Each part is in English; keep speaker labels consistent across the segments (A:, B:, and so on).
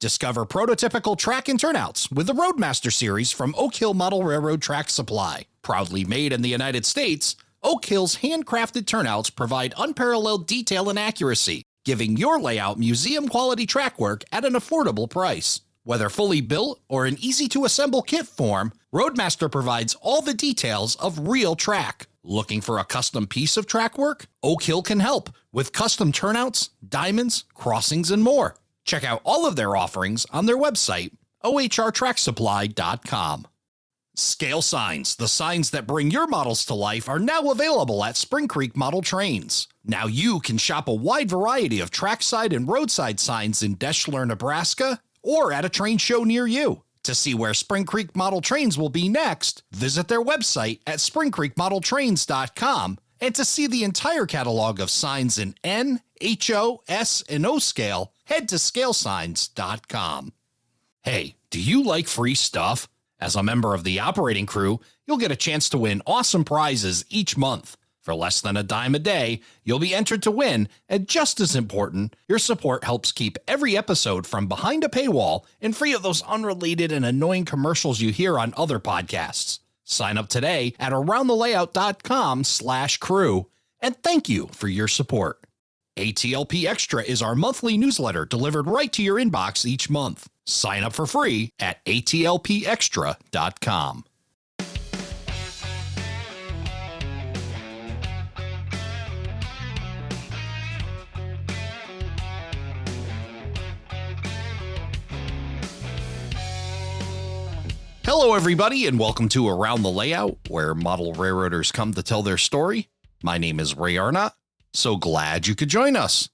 A: Discover prototypical track and turnouts with the Roadmaster series from Oak Hill Model Railroad Track Supply. Proudly made in the United States, Oak Hill's handcrafted turnouts provide unparalleled detail and accuracy, giving your layout museum-quality track work at an affordable price. Whether fully built or in easy-to-assemble kit form, Roadmaster provides all the details of real track. Looking for a custom piece of track work? Oak Hill can help with custom turnouts, diamonds, crossings, and more. Check out all of their offerings on their website, ohrtracksupply.com. Scale signs, the signs that bring your models to life, are now available at Spring Creek Model Trains. Now you can shop a wide variety of trackside and roadside signs in Deschler, Nebraska, or at a train show near you. To see where Spring Creek Model Trains will be next, visit their website at springcreekmodeltrains.com, and to see the entire catalog of signs in N, HO, S, and O scale, head to scalesigns.com. Hey, do you like free stuff? As a member of the operating crew, you'll get a chance to win awesome prizes each month. For less than a dime a day, you'll be entered to win, and just as important, your support helps keep every episode from behind a paywall and free of those unrelated and annoying commercials you hear on other podcasts. Sign up today at aroundthelayout.com/crew, and thank you for your support. ATLP Extra is our monthly newsletter delivered right to your inbox each month. Sign up for free at atlpextra.com. Hello, everybody, and welcome to Around the Layout, where model railroaders come to tell their story. My name is Ray Arnott. So glad you could join us.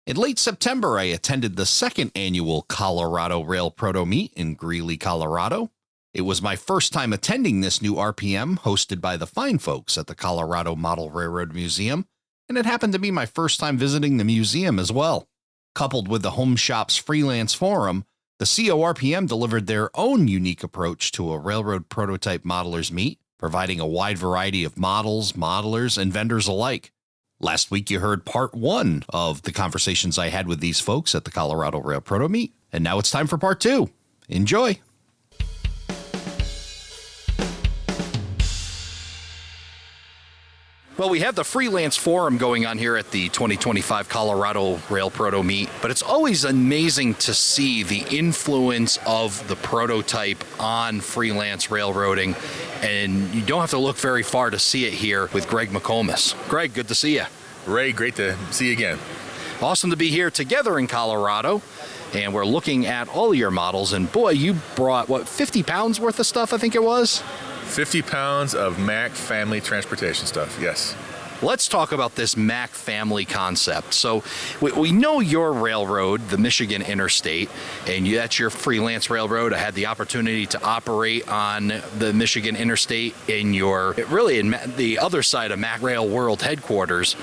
A: In late September, I attended the second annual Colorado Rail Proto Meet in Greeley, Colorado. It was my first time attending this new RPM hosted by the fine folks at the Colorado Model Railroad Museum, and it happened to be my first time visiting the museum as well. Coupled with the Home Shop's freelance forum, the CORPM delivered their own unique approach to a railroad prototype modelers meet, providing a wide variety of models, modelers, and vendors alike. Last week, you heard part one of the conversations I had with these folks at the Colorado Rail Proto Meet, and now it's time for part two. Enjoy. Well, we have the freelance forum going on here at the 2025 Colorado Rail Proto Meet, but it's always amazing to see the influence of the prototype on freelance railroading, and you don't have to look very far to see it here with Greg McComas. Greg, good to see you.
B: Ray, great to see you again.
A: Awesome to be here together in Colorado, and we're looking at all of your models, and boy, you brought, 50 pounds worth of stuff, I think it was?
B: 50 pounds of Mack family transportation stuff, yes.
A: Let's talk about this Mack family concept. So we know your railroad, the Michigan Interstate, and that's your freelance railroad. I had the opportunity to operate on the Michigan Interstate in the other side of Mack Rail World headquarters.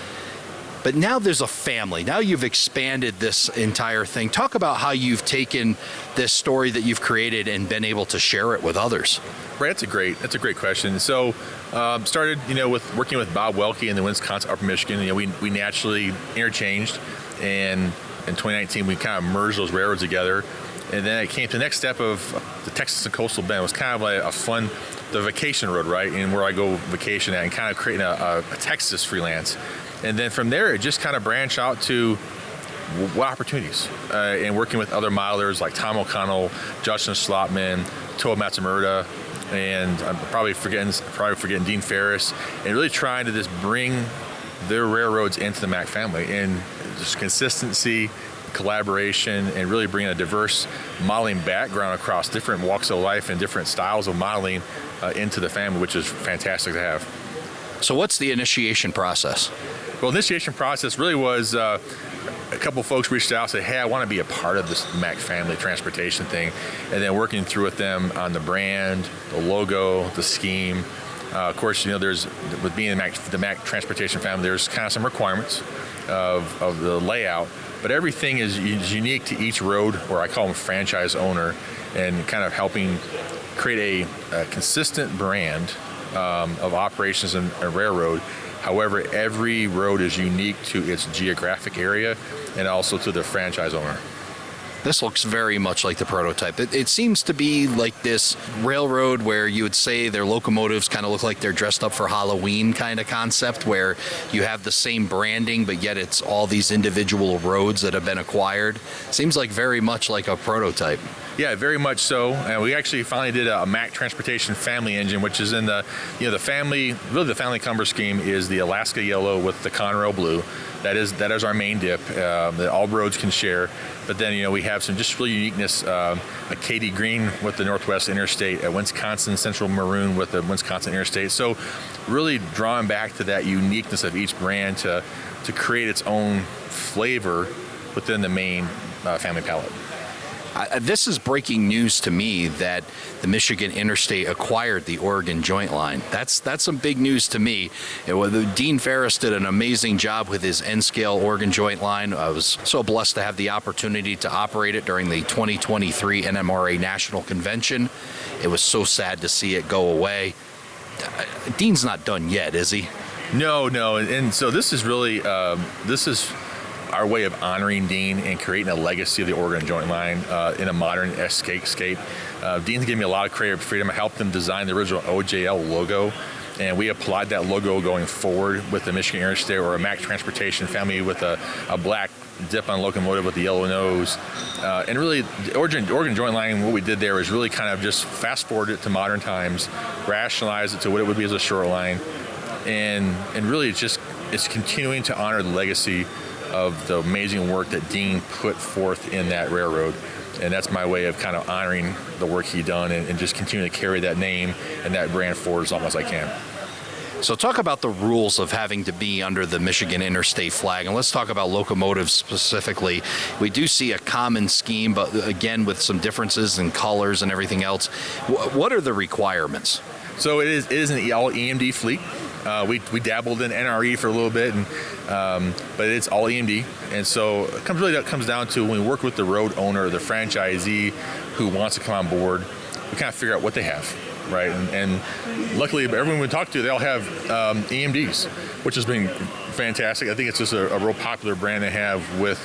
A: But now there's a family. Now you've expanded this entire thing. Talk about how you've taken this story that you've created and been able to share it with others.
B: Right, that's a great question. So started, with working with Bob Welke in the Wisconsin Upper Michigan. We naturally interchanged, and in 2019 we kind of merged those railroads together. And then it came to the next step of the Texas and Coastal Bend. It was kind of like the vacation road, right? And where I go vacation at, and kind of creating a Texas freelance. And then from there, it just kind of branched out to what opportunities. And working with other modelers like Tom O'Connell, Justin Slotman, Toa Matsumura, and I'm probably forgetting Dean Ferris, and really trying to just bring their railroads into the Mack family, and just consistency, collaboration, and really bringing a diverse modeling background across different walks of life and different styles of modeling into the family, which is fantastic to have.
A: So what's the initiation process?
B: Well, initiation process really was a couple folks reached out and said, hey, I want to be a part of this Mack family transportation thing. And then working through with them on the brand, the logo, the scheme. Of course, there's, with being the Mack transportation family, there's kind of some requirements of the layout. But everything is unique to each road, or I call them franchise owner, and kind of helping create a consistent brand of operations and railroad. However, every road is unique to its geographic area and also to the franchise owner.
A: This looks very much like the prototype. It seems to be like this railroad where you would say their locomotives kind of look like they're dressed up for Halloween kind of concept, where you have the same branding, but yet it's all these individual roads that have been acquired. Seems like very much like a prototype.
B: Yeah, very much so. And we actually finally did a Mack Transportation family engine, which is in the family, really the family color scheme is the Alaska yellow with the Conrail blue. That is our main dip that all roads can share. But then, we have some just really uniqueness, a Katy green with the Northwest Interstate, a Wisconsin Central Maroon with the Wisconsin Interstate. So really drawing back to that uniqueness of each brand to create its own flavor within the main family palette.
A: This is breaking news to me that the Michigan Interstate acquired the Oregon Joint Line. That's some big news to me. Dean Ferris did an amazing job with his N-scale Oregon Joint Line. I was so blessed to have the opportunity to operate it during the 2023 NMRA National Convention. It was so sad to see it go away. Dean's not done yet, is he?
B: No. And so this is really, this is our way of honoring Dean and creating a legacy of the Oregon Joint Line in a modern escape. Dean's given me a lot of creative freedom. I helped him design the original OJL logo, and we applied that logo going forward with the Michigan Interstate or a Mack Transportation family with a black dip-on locomotive with the yellow nose. And really, the Oregon Joint Line, what we did there was really kind of just fast-forward it to modern times, rationalize it to what it would be as a short line, and really it's continuing to honor the legacy of the amazing work that Dean put forth in that railroad. And that's my way of kind of honoring the work he done and just continue to carry that name and that brand forward as long as I can.
A: So talk about the rules of having to be under the Michigan Interstate flag, and let's talk about locomotives specifically. We do see a common scheme, but again with some differences in colors and everything else. What are the requirements?
B: So it is an all EMD fleet. We dabbled in NRE for a little bit, but it's all EMD. And so it comes down to when we work with the road owner, the franchisee who wants to come on board, we kind of figure out what they have, right? And luckily, everyone we talk to, they all have EMDs, which has been fantastic. I think it's just a real popular brand to have with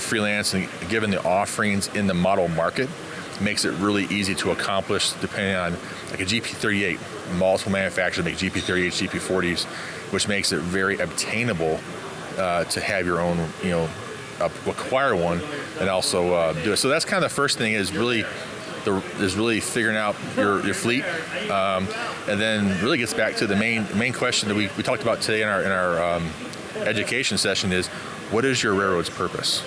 B: freelance, and given the offerings in the model market, makes it really easy to accomplish depending on like a GP38. Multiple manufacturers make GP38s, GP40s, which makes it very obtainable to have your own, acquire one and also do it. So that's kind of the first thing is really figuring out your fleet, and then really gets back to the main question that we talked about today in our education session is, what is your railroad's purpose?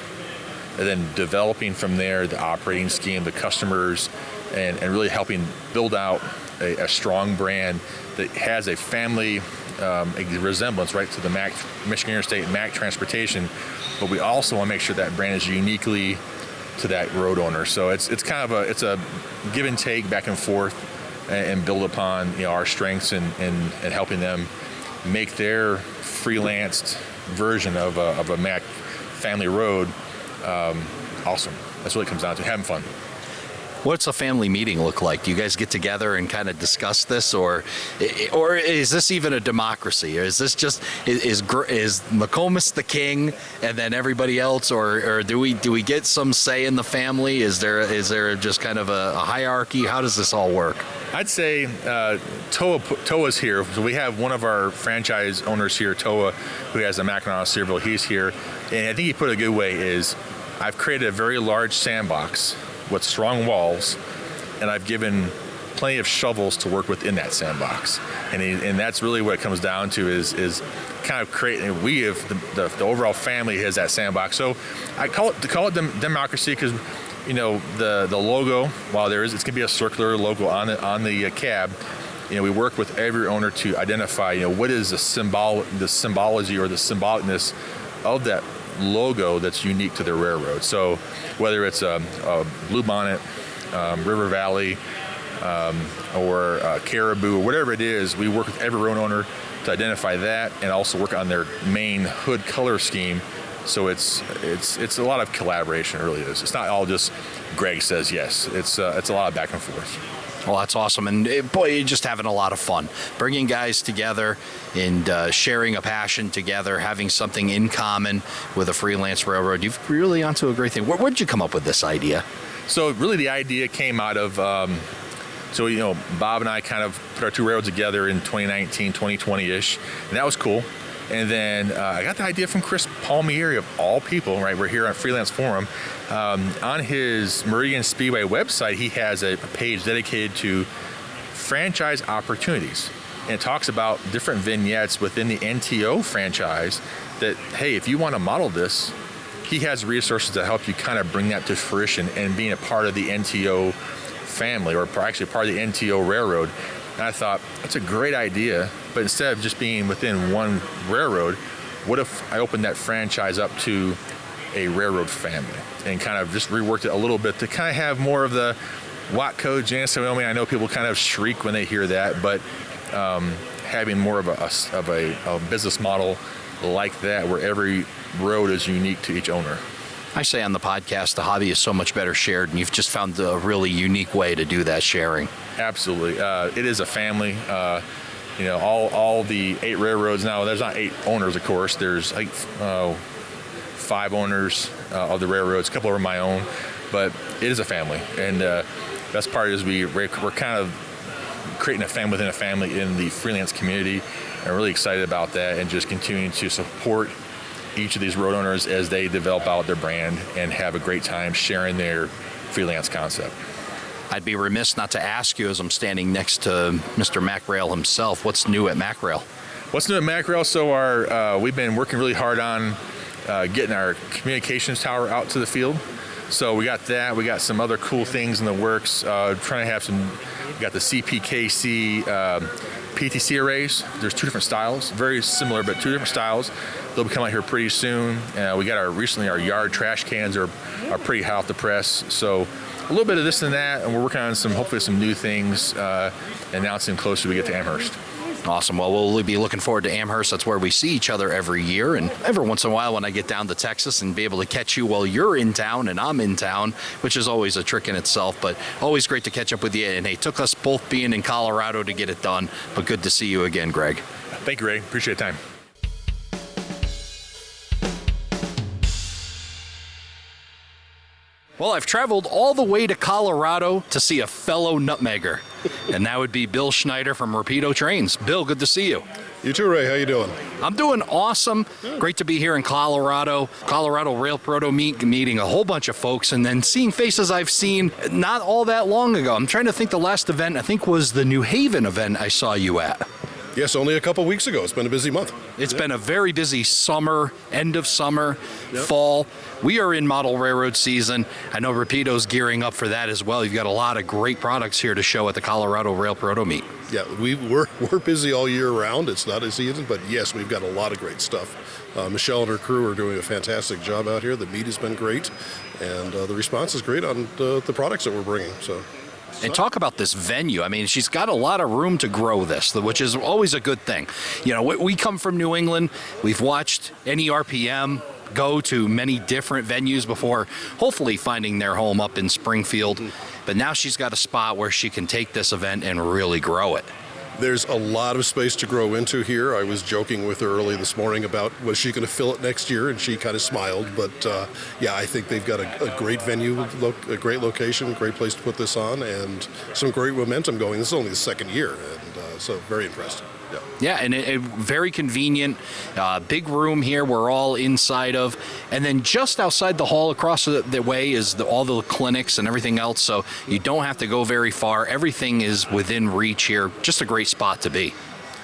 B: And then developing from there the operating scheme, the customers, and really helping build out a strong brand that has a family a resemblance right to the Michigan Interstate Mack Transportation, but we also want to make sure that brand is uniquely to that road owner. So it's kind of a give and take back and forth and build upon our strengths and helping them make their freelanced version of a Mack family road awesome. That's what it comes down to, having fun.
A: What's a family meeting look like? Do you guys get together and kind of discuss this, or is this even a democracy? Or is this just is McComas the king and then everybody else, or do we get some say in the family? Is there just kind of a hierarchy? How does this all work?
B: I'd say Toa's here. So we have one of our franchise owners here, Toa, who has a Mackinac Cedarville. He's here, and I think he put it a good way is, I've created a very large sandbox with strong walls, and I've given plenty of shovels to work within that sandbox, and that's really what it comes down to is kind of creating. We have the overall family has that sandbox. So I call it democracy because the logo, while it's gonna be a circular logo on the cab, we work with every owner to identify what is the symbology or the symbolicness of that logo that's unique to their railroad. So whether it's a Blue Bonnet, River Valley, or Caribou, or whatever it is, we work with every road owner to identify that and also work on their main hood color scheme. So it's a lot of collaboration, it really is. It's not all just Greg says yes. It's a lot of back and forth.
A: Well, that's awesome. And boy, you're just having a lot of fun. Bringing guys together and sharing a passion together, having something in common with a freelance railroad. You've really onto a great thing. Where did you come up with this idea?
B: So really the idea came out of, Bob and I kind of put our two railroads together in 2019, 2020-ish, and that was cool. And then I got the idea from Chris Palmieri, of all people, right? We're here on Freelance Forum. On his Meridian Speedway website, he has a page dedicated to franchise opportunities. And it talks about different vignettes within the NTO franchise that, hey, if you want to model this, he has resources to help you kind of bring that to fruition and being a part of the NTO family, or actually part of the NTO railroad. And I thought, that's a great idea, but instead of just being within one railroad, what if I opened that franchise up to a railroad family and kind of just reworked it a little bit to kind of have more of the Watco, Janus, Wyoming. I know people kind of shriek when they hear that, but having more of a business model like that where every road is unique to each owner.
A: I say on the podcast, the hobby is so much better shared, and you've just found a really unique way to do that sharing.
B: Absolutely. It is a family. All the 8 railroads now, there's not 8 owners, of course. There's 5 owners of the railroads, a couple are my own, but it is a family. And best part is we're kind of creating a family within a family in the freelance community. I'm really excited about that and just continuing to support each of these road owners as they develop out their brand and have a great time sharing their freelance concept.
A: I'd be remiss not to ask you, as I'm standing next to Mr. MacRail himself, what's new at MacRail?
B: What's new at MacRail? So we've been working really hard on getting our communications tower out to the field. So we got that. We got some other cool things in the works. Trying to have we got the CPKC PTC arrays. There's 2 different styles, very similar, but 2 different styles. They'll be coming out here pretty soon. We got our yard trash cans are pretty hot off the press. So a little bit of this and that, and we're working on hopefully some new things, announcing closer we get to Amherst.
A: Awesome. Well, we'll be looking forward to Amherst. That's where we see each other every year. And every once in a while when I get down to Texas and be able to catch you while you're in town and I'm in town, which is always a trick in itself, but always great to catch up with you. And hey, took us both being in Colorado to get it done, but good to see you again, Greg.
B: Thank you, Ray. Appreciate the time.
A: Well, I've traveled all the way to Colorado to see a fellow nutmegger, and that would be Bill Schneider from Rapido Trains. Bill, good to see you.
C: You too, Ray. How you doing?
A: I'm doing awesome.
C: Good.
A: Great to be here in Colorado. Colorado Rail Proto Meet, meeting a whole bunch of folks, and then seeing faces I've seen not all that long ago. I'm trying to think the last event, I think, was the New Haven event I saw you at.
C: Yes, only a couple weeks ago. It's been a busy month.
A: It's been a very busy summer, end of summer, fall. We are in model railroad season. I know Rapido's gearing up for that as well. You've got a lot of great products here to show at the Colorado Rail Proto Meet.
C: Yeah, we're busy all year round. It's not a season, but yes, we've got a lot of great stuff. Michelle and her crew are doing a fantastic job out here. The meet has been great, and the response is great on the products that we're bringing.
A: And talk about this venue. I mean, she's got a lot of room to grow this, which is always a good thing. You know, we come from New England. We've watched NERPM go to many different venues before hopefully finding their home up in Springfield. But now she's got a spot where she can take this event and really grow it.
C: There's a lot of space to grow into here. I was joking with her early this morning about was she going to fill it next year, and she kind of smiled. But yeah, I think they've got a great venue, a great location, a great place to put this on, and some great momentum going. This is only the second year, and so very impressed.
A: Yeah, and a very convenient, big room here we're all inside of. And then just outside the hall across the way is all the clinics and everything else, so you don't have to go very far. Everything is within reach here. Just a great spot to be.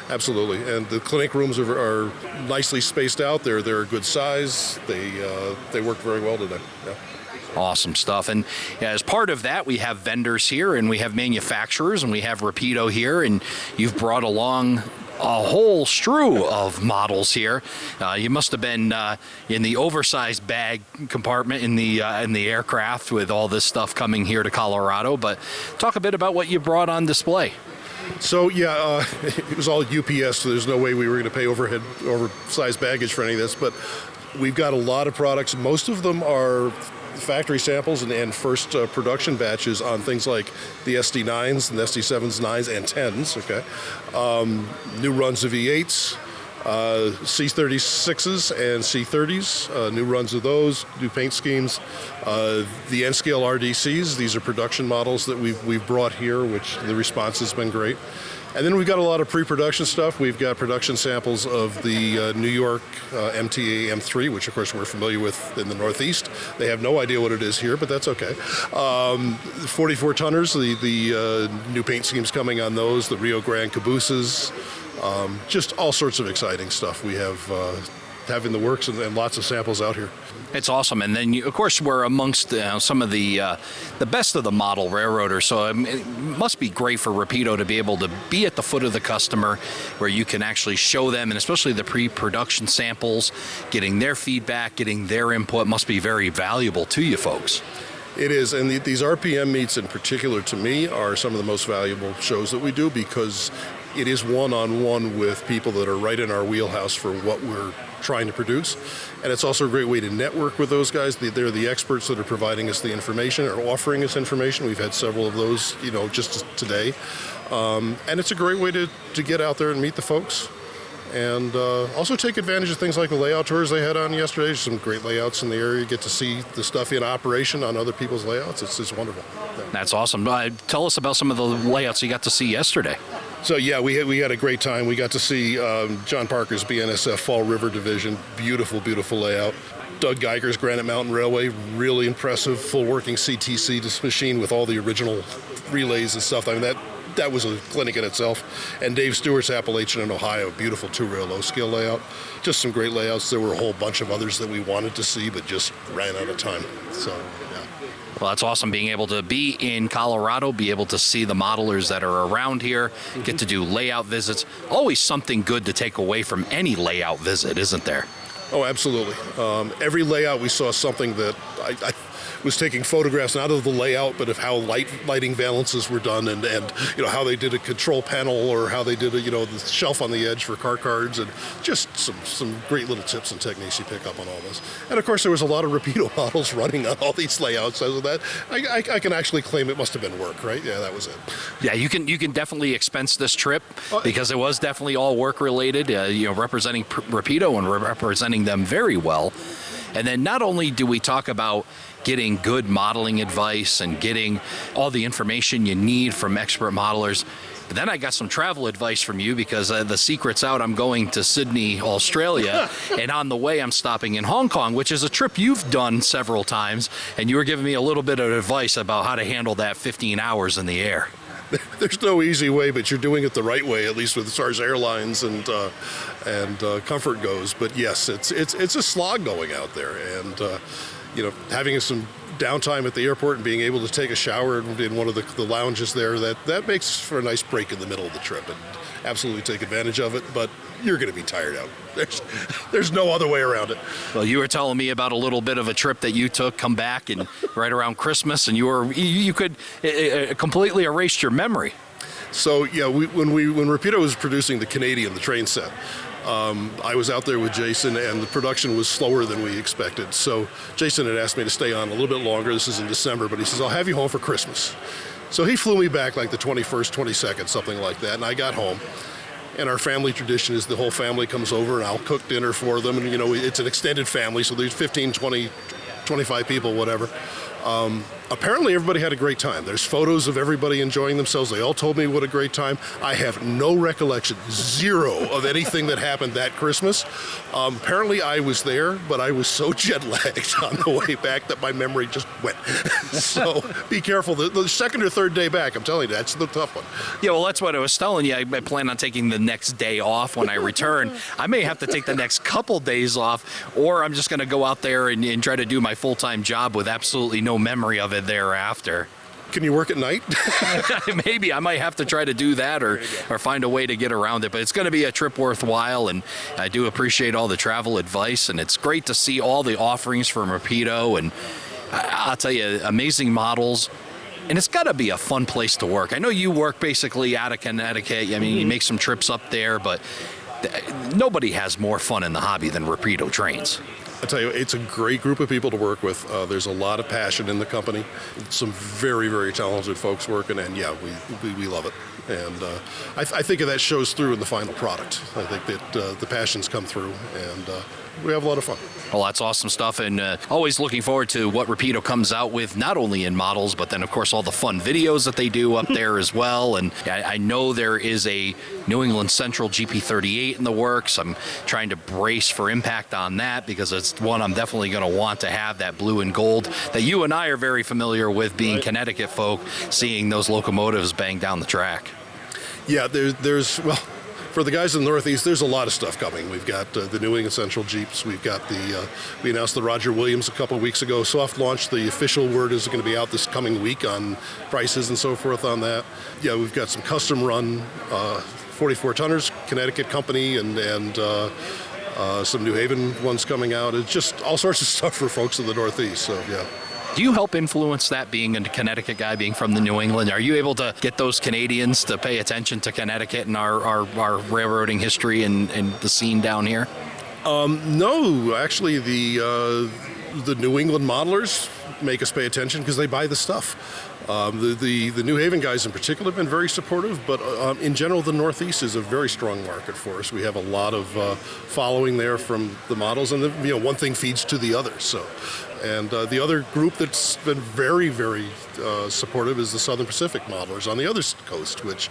C: Absolutely, and the clinic rooms are nicely spaced out. They're a good size. They work very well today. Yeah.
A: Awesome stuff. And as part of that, we have vendors here, and we have manufacturers, and we have Rapido here, and you've brought along a whole strew of models here. You must have been in the oversized bag compartment in the aircraft with all this stuff coming here to Colorado. But talk a bit about what you brought on display.
C: So yeah, it was all UPS, so there's no way we were going to pay oversized baggage for any of this. But we've got a lot of products. Most of them are factory samples and first production batches on things like the SD9s and the SD7s, 9s, and 10s, okay? New runs of E8s, C36s and C30s, new runs of those, new paint schemes. The N-scale RDCs, these are production models that we've brought here, which the response has been great. And then we've got a lot of pre-production stuff. We've got production samples of the New York MTA M3, which of course we're familiar with in the Northeast. They have no idea what it is here, but that's okay. 44 tonners, the new paint schemes coming on those, the Rio Grande cabooses, just all sorts of exciting stuff we have in the works, and lots of samples out here.
A: It's awesome. And then, of course, we're amongst some of the best of the model railroaders, so it must be great for Rapido to be able to be at the foot of the customer where you can actually show them, and especially the pre-production samples, getting their feedback, getting their input must be very valuable to you folks.
C: It is, and these RPM meets in particular, to me, are some of the most valuable shows that we do, because it is one-on-one with people that are right in our wheelhouse for what we're trying to produce. And it's also a great way to network with those guys. They're the experts that are providing us the information or offering us information. We've had several of those, just today. And it's a great way to get out there and meet the folks. And also take advantage of things like the layout tours they had on yesterday. There's some great layouts in the area. You get to see the stuff in operation on other people's layouts. It's wonderful.
A: That's awesome. Tell us about some of the layouts you got to see yesterday.
C: So yeah, we had a great time. We got to see John Parker's BNSF Fall River Division. Beautiful, beautiful layout. Doug Geiger's Granite Mountain Railway, really impressive, full working CTC machine with all the original relays and stuff. I mean, that was a clinic in itself. And Dave Stewart's Appalachian in Ohio, beautiful 2-rail low-scale layout. Just some great layouts. There were a whole bunch of others that we wanted to see, but just ran out of time. So, yeah.
A: Well, that's awesome being able to be in Colorado, be able to see the modelers that are around here, get to do layout visits. Always something good to take away from any layout visit, isn't there?
C: Oh, absolutely. Every layout we saw something that I was taking photographs not of the layout, but of how lighting valances were done, and how they did a control panel, or how they did the shelf on the edge for car cards, and just some great little tips and techniques you pick up on all this. And of course, there was a lot of Rapido models running on all these layouts. So that I can actually claim it must have been work, right? Yeah, that was it.
A: Yeah, you can definitely expense this trip because it was definitely all work related. Representing Rapido and representing them very well. And then not only do we talk about getting good modeling advice and getting all the information you need from expert modelers, but then I got some travel advice from you, because the secret's out. I'm going to Sydney, Australia, and on the way I'm stopping in Hong Kong, which is a trip you've done several times, and you were giving me a little bit of advice about how to handle that 15 hours in the air.
C: There's no easy way, but you're doing it the right way, at least as far as airlines and comfort goes. But yes, it's a slog going out there, and having some downtime at the airport and being able to take a shower in one of the lounges there, that makes for a nice break in the middle of the trip, and absolutely take advantage of it. But you're going to be tired out. There's no other way around it.
A: Well, you were telling me about a little bit of a trip that you took, come back, and right around Christmas, and you could completely erase your memory.
C: So yeah, when Rapido was producing the Canadian, the train set, I was out there with Jason, and the production was slower than we expected. So Jason had asked me to stay on a little bit longer. This is in December, but he says, I'll have you home for Christmas. So he flew me back like the 21st, 22nd, something like that, and I got home. And our family tradition is the whole family comes over, and I'll cook dinner for them. And, it's an extended family, so there's 15, 20, 25 people, whatever. Apparently everybody had a great time. There's photos of everybody enjoying themselves. They all told me what a great time. I have no recollection, zero, of anything that happened that Christmas. Apparently I was there, but I was so jet lagged on the way back that my memory just went. So be careful. The second or third day back, I'm telling you, that's the tough one.
A: Yeah, well, that's what I was telling you. I plan on taking the next day off when I return. I may have to take the next couple days off, or I'm just going to go out there and try to do my full-time job with absolutely no memory of it thereafter.
C: Can you work at night?
A: Maybe I might have to try to do that, or find a way to get around it. But it's going to be a trip worthwhile, and I do appreciate all the travel advice, and it's great to see all the offerings from Rapido, and I'll tell you, amazing models. And it's got to be a fun place to work. I know you work basically out of Connecticut. I mean, you make some trips up there, but nobody has more fun in the hobby than Rapido trains.
C: I tell you, it's a great group of people to work with. There's a lot of passion in the company. Some very, very talented folks working, and yeah, we love it. And I think that shows through in the final product. I think that the passions come through, and we have a lot of fun.
A: Well, that's awesome stuff, and always looking forward to what Rapido comes out with, not only in models, but then, of course, all the fun videos that they do up there as well. And I know there is a New England Central GP38 in the works. I'm trying to brace for impact on that because it's one I'm definitely going to want to have, that blue and gold that you and I are very familiar with, being
C: right.
A: Connecticut folk, seeing those locomotives bang down the track.
C: Yeah, there's well, for the guys in the Northeast, there's a lot of stuff coming. We've got the New England Central Jeeps. We've got we announced the Roger Williams a couple of weeks ago. Soft launch. The official word is going to be out this coming week on prices and so forth on that. Yeah, we've got some custom run 44 tonners, Connecticut company, and some New Haven ones coming out. It's just all sorts of stuff for folks in the Northeast. So yeah.
A: Do you help influence that, being a Connecticut guy, being from the New England? Are you able to get those Canadians to pay attention to Connecticut and our railroading history and the scene down here?
C: No, actually, the New England modelers make us pay attention because they buy the stuff. The New Haven guys in particular have been very supportive, but in general, the Northeast is a very strong market for us. We have a lot of following there from the models, and one thing feeds to the other. So, and the other group that's been very, very supportive is the Southern Pacific modelers on the other coast, which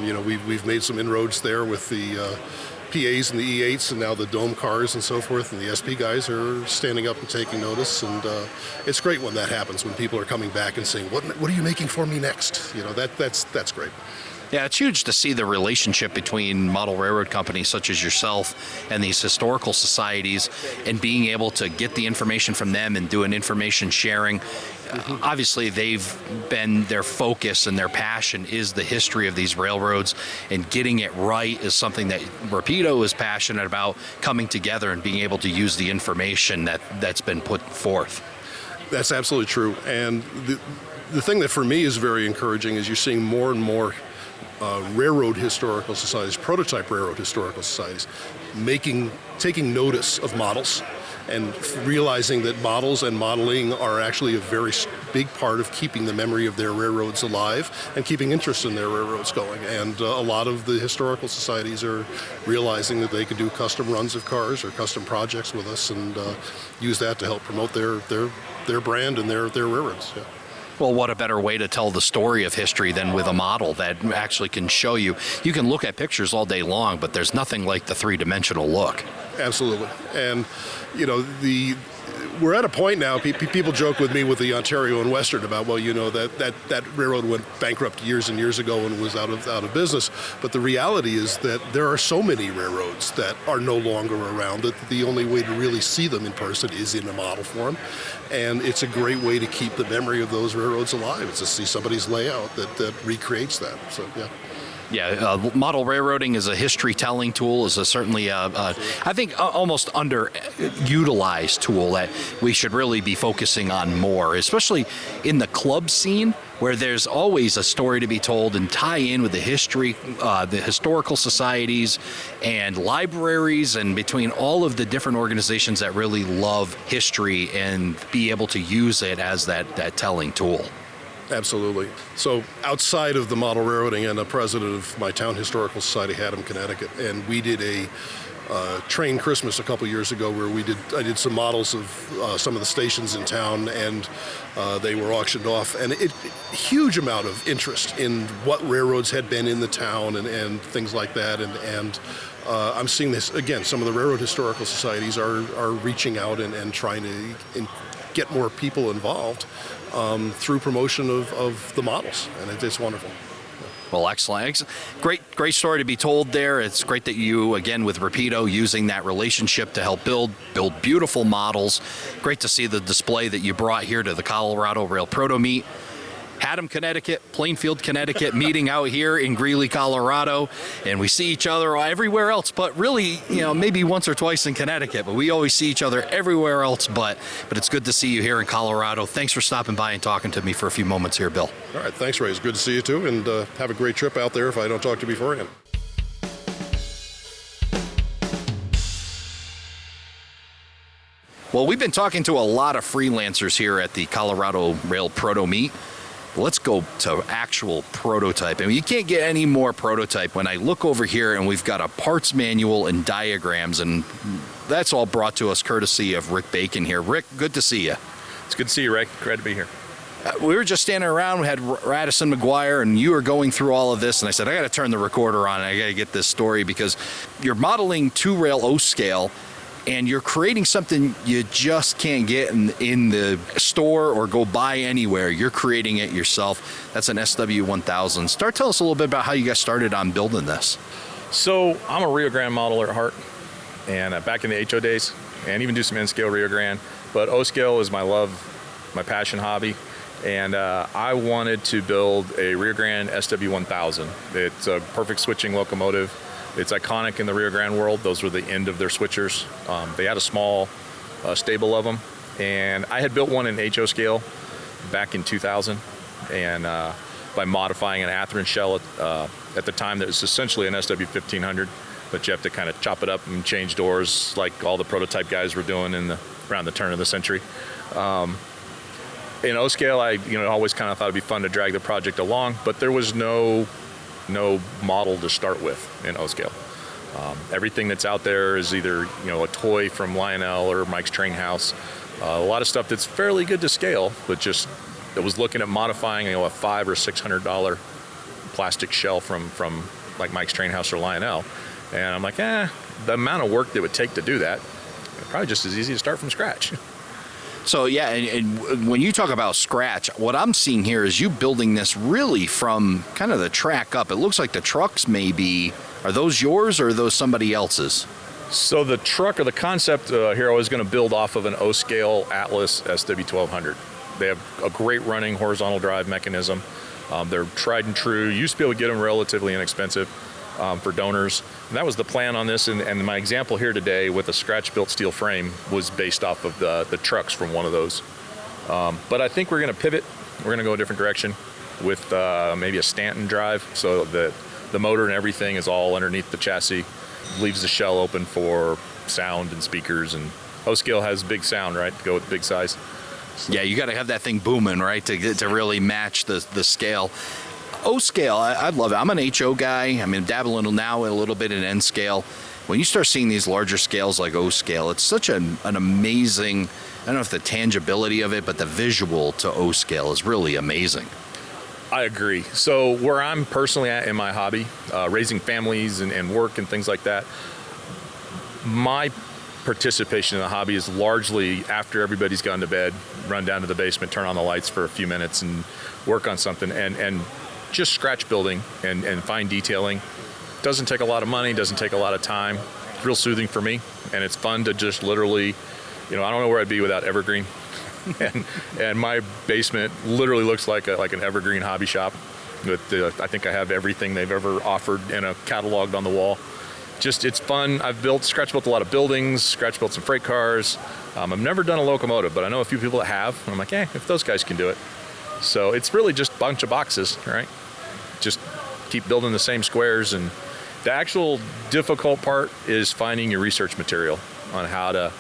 C: we've made some inroads there with the PAs and the E8s and now the Dome cars and so forth, and the SP guys are standing up and taking notice, and it's great when that happens, when people are coming back and saying, what are you making for me next? That's great.
A: Yeah, it's huge to see the relationship between model railroad companies such as yourself and these historical societies, and being able to get the information from them and do an information sharing. Obviously, their focus and their passion is the history of these railroads, and getting it right is something that Rapido is passionate about, coming together and being able to use the information that's been put forth.
C: That's absolutely true. And the thing that for me is very encouraging is you're seeing more and more railroad historical societies, prototype railroad historical societies, taking notice of models and realizing that models and modeling are actually a very big part of keeping the memory of their railroads alive and keeping interest in their railroads going. And a lot of the historical societies are realizing that they could do custom runs of cars or custom projects with us, and use that to help promote their brand and their railroads. Yeah.
A: Well, what a better way to tell the story of history than with a model that actually can show you. You can look at pictures all day long, but there's nothing like the three-dimensional look.
C: Absolutely. And, we're at a point now, people joke with me with the Ontario and Western about, well, that railroad went bankrupt years and years ago and was out of business. But the reality is that there are so many railroads that are no longer around that the only way to really see them in person is in a model form. And it's a great way to keep the memory of those railroads alive. It's to see somebody's layout that recreates that. So, yeah.
A: Yeah, model railroading is a history-telling tool, is certainly I think almost underutilized tool that we should really be focusing on more, especially in the club scene, where there's always a story to be told and tie in with the history, the historical societies and libraries, and between all of the different organizations that really love history and be able to use it as that telling tool.
C: Absolutely. So outside of the model railroading, I'm the president of my town historical society, Haddam, Connecticut, and we did a train Christmas a couple years ago where I did some models of some of the stations in town, and they were auctioned off, and huge amount of interest in what railroads had been in the town and things like that, and I'm seeing this again. Some of the railroad historical societies are reaching out and trying to get more people involved through promotion of the models, and it's wonderful.
A: Well, excellent. Great story to be told there. It's great that you, again, with Rapido, using that relationship to help build beautiful models. Great to see the display that you brought here to the Colorado Rail Proto Meet. Haddam, Connecticut, Plainfield, Connecticut, meeting out here in Greeley, Colorado, and we see each other everywhere else, but really, maybe once or twice in Connecticut, but we always see each other everywhere else, but it's good to see you here in Colorado. Thanks for stopping by and talking to me for a few moments here, Bill.
C: All right, thanks, Ray. It's good to see you too, and have a great trip out there if I don't talk to you beforehand.
A: Well, we've been talking to a lot of freelancers here at the Colorado Rail Proto Meet. Let's go to actual prototype. I mean, you can't get any more prototype. When I look over here and we've got a parts manual and diagrams, and that's all brought to us courtesy of Rick Bacon here. Rick, good to see you.
D: It's good to see you, Rick. Glad to be here.
A: We were just standing around. We had Radisson McGuire, and you were going through all of this. And I said, I got to turn the recorder on. I got to get this story because you're modeling 2-rail O scale, and you're creating something you just can't get in the store or go buy anywhere. You're creating it yourself. That's an SW1000. Tell us a little bit about how you guys started on building this.
D: So I'm a Rio Grande modeler at heart, and back in the HO days, and even do some N-scale Rio Grande. But O scale is my love, my passion, hobby. And I wanted to build a Rio Grande SW1000. It's a perfect switching locomotive. It's iconic in the Rio Grande world. Those were the end of their switchers. They had a small stable of them. And I had built one in HO scale back in 2000. And by modifying an Athearn shell at the time that was essentially an SW1500. But you have to kind of chop it up and change doors like all the prototype guys were doing around the turn of the century. In O scale, I always kind of thought it'd be fun to drag the project along, but there was no model to start with in O scale. Everything that's out there is either a toy from Lionel or Mike's Train House. A lot of stuff that's fairly good to scale, but just I was looking at modifying a $500 or $600 plastic shell from like Mike's Train House or Lionel, and I'm like, the amount of work that it would take to do that, probably just as easy to start from scratch.
A: So yeah, and when you talk about scratch, what I'm seeing here is you building this really from kind of the track up. It looks like the trucks are those yours or are those somebody else's?
D: So the truck or the concept here, I was going to build off of an O-scale Atlas SW1200. They have a great running horizontal drive mechanism. They're tried and true. You used to be able to get them relatively inexpensive for donors. And that was the plan on this. And my example here today with a scratch-built steel frame was based off of the trucks from one of those. But I think we're going to pivot. We're going to go a different direction with maybe a Stanton drive. So the motor and everything is all underneath the chassis. Leaves the shell open for sound and speakers. And O-scale has big sound, right, to go with big size.
A: Yeah, you got to have that thing booming, right, to really match the scale. O-scale, I love it. I'm an HO guy. I mean, dabbling now a little bit in N-scale. When you start seeing these larger scales like O-scale, it's such an amazing, I don't know if the tangibility of it, but the visual to O-scale is really amazing.
D: I agree. So where I'm personally at in my hobby, raising families and work and things like that, my participation in the hobby is largely after everybody's gone to bed, run down to the basement, turn on the lights for a few minutes and work on something. And just scratch building and fine detailing doesn't take a lot of money, doesn't take a lot of time. It's real soothing for me, and it's fun to just literally, I don't know where I'd be without evergreen. and my basement literally looks like an evergreen hobby shop. I think I have everything they've ever offered in a cataloged on the wall. Just, it's fun. I've scratch built a lot of buildings, scratch built some freight cars. I've never done a locomotive, but I know a few people that have. And I'm like, if those guys can do it. So it's really just a bunch of boxes, right? Just keep building the same squares. And the actual difficult part is finding your research material on how to,